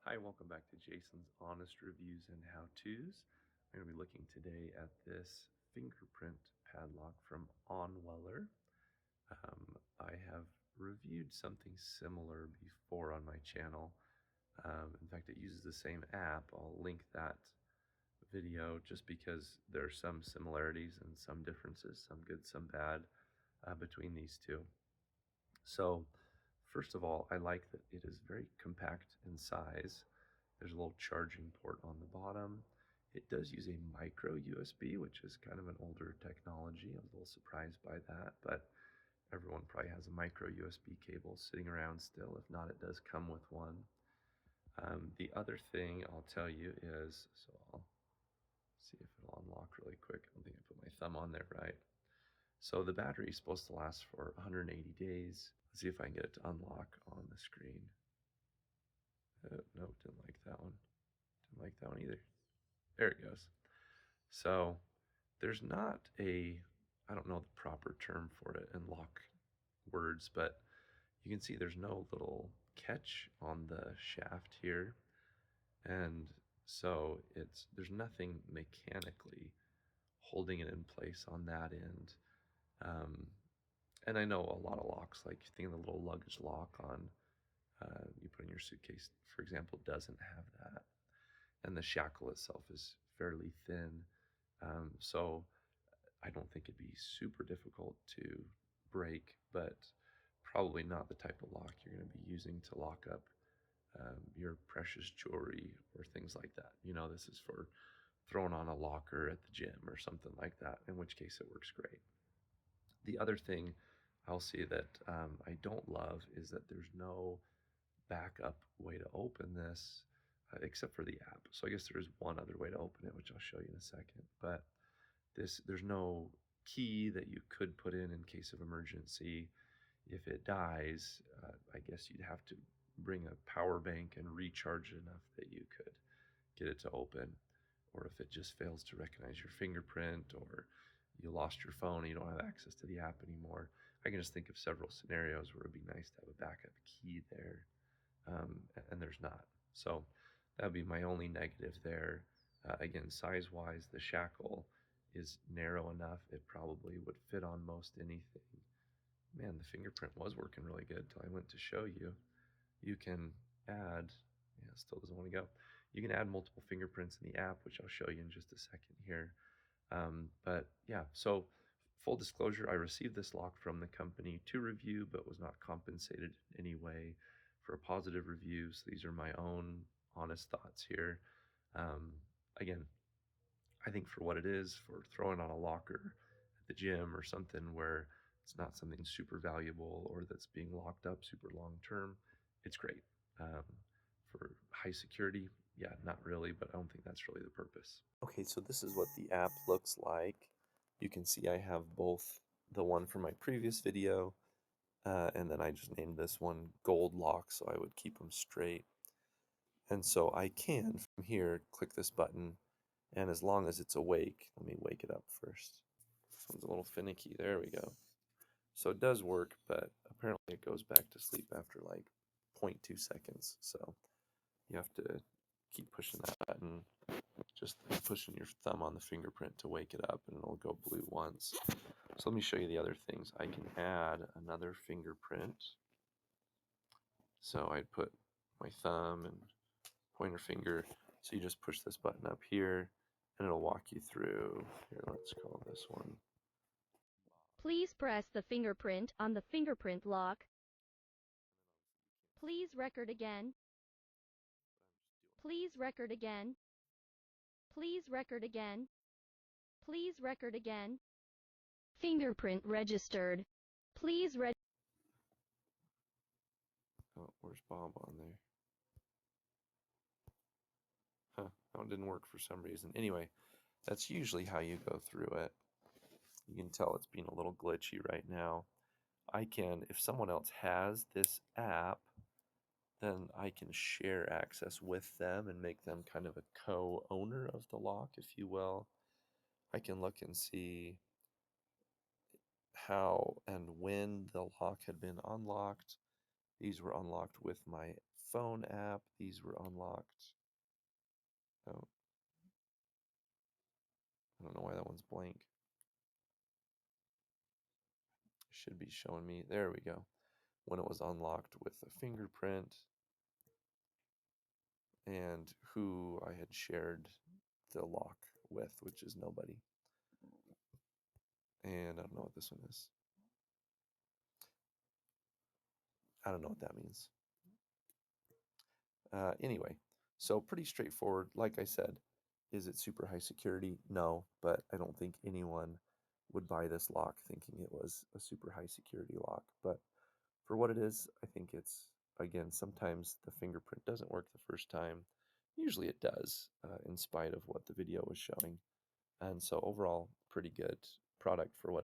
Hi, welcome back to Jason's Honest Reviews and How-Tos. I'm going to be looking today at this fingerprint padlock from Anweller. I have reviewed something similar before on my channel. In fact, it uses the same app. I'll link that video just because there are some similarities and some differences, some good, some bad, between these two. So, first of all, I like that it is very compact in size. There's a little charging port on the bottom. It does use a micro USB, which is kind of an older technology. I was a little surprised by that, but everyone probably has a micro USB cable sitting around still. If not, it does come with one. The other thing I'll tell you is, so I'll see if it'll unlock really quick. I don't think I put my thumb on there right. So the battery is supposed to last for 180 days. Let's see if I can get it to unlock on the screen. Nope, didn't like that one. Didn't like that one either. There it goes. So there's not a, I don't know the proper term for it in lock words, but you can see there's no little catch on the shaft here. And so there's nothing mechanically holding it in place on that end. And I know a lot of locks, like you think of the little luggage lock on you put in your suitcase, for example, doesn't have that. And the shackle itself is fairly thin. So I don't think it'd be super difficult to break, but probably not the type of lock you're going to be using to lock up your precious jewelry or things like that. You know, this is for throwing on a locker at the gym or something like that, in which case it works great. The other thing I'll say that I don't love is that there's no backup way to open this except for the app. So I guess there is one other way to open it, which I'll show you in a second. But there's no key that you could put in case of emergency. If it dies, I guess you'd have to bring a power bank and recharge it enough that you could get it to open. Or if it just fails to recognize your fingerprint, or you lost your phone and you don't have access to the app anymore. I can just think of several scenarios where it'd be nice to have a backup key there, and there's not. So that would be my only negative there. Again, size-wise, the shackle is narrow enough. It probably would fit on most anything. Man, the fingerprint was working really good till I went to show you. You can add, yeah, it still doesn't want to go. You can add multiple fingerprints in the app, which I'll show you in just a second here. But yeah, so full disclosure, I received this lock from the company to review, but was not compensated in any way for a positive review. So these are my own honest thoughts here. Again, I think for what it is, for throwing on a locker at the gym or something where it's not something super valuable or that's being locked up super long term, it's great. For high security, yeah, not really, but I don't think that's really the purpose. Okay, so this is what the app looks like. You can see I have both the one from my previous video, and then I just named this one Gold Lock, so I would keep them straight. And so I can, from here, click this button, and as long as it's awake, let me wake it up first. This one's a little finicky. There we go. So it does work, but apparently it goes back to sleep after like 0.2 seconds. So you have to keep pushing that button, just pushing your thumb on the fingerprint to wake it up, and it'll go blue once. So let me show you the other things. I can add another fingerprint. So I'd put my thumb and pointer finger. So you just push this button up here, and it'll walk you through. Here, let's call this one. Please press the fingerprint on the fingerprint lock. Please record again. Please record again. Please record again. Please record again. Fingerprint registered. Please Oh, where's Bob on there? Huh, that one didn't work for some reason. Anyway, that's usually how you go through it. You can tell it's being a little glitchy right now. I can, if someone else has this app, then I can share access with them and make them kind of a co-owner of the lock, if you will. I can look and see how and when the lock had been unlocked. These were unlocked with my phone app, these were unlocked. Oh, I don't know why that one's blank. Should be showing me, there we go, when it was unlocked with a fingerprint and who I had shared the lock with, which is nobody. And I don't know what this one is. I don't know what that means. Anyway, so pretty straightforward. Like I said, is it super high security? No, but I don't think anyone would buy this lock thinking it was a super high security lock. But for what it is, I think it's, again, sometimes the fingerprint doesn't work the first time. Usually it does, in spite of what the video was showing. And so overall, pretty good product for what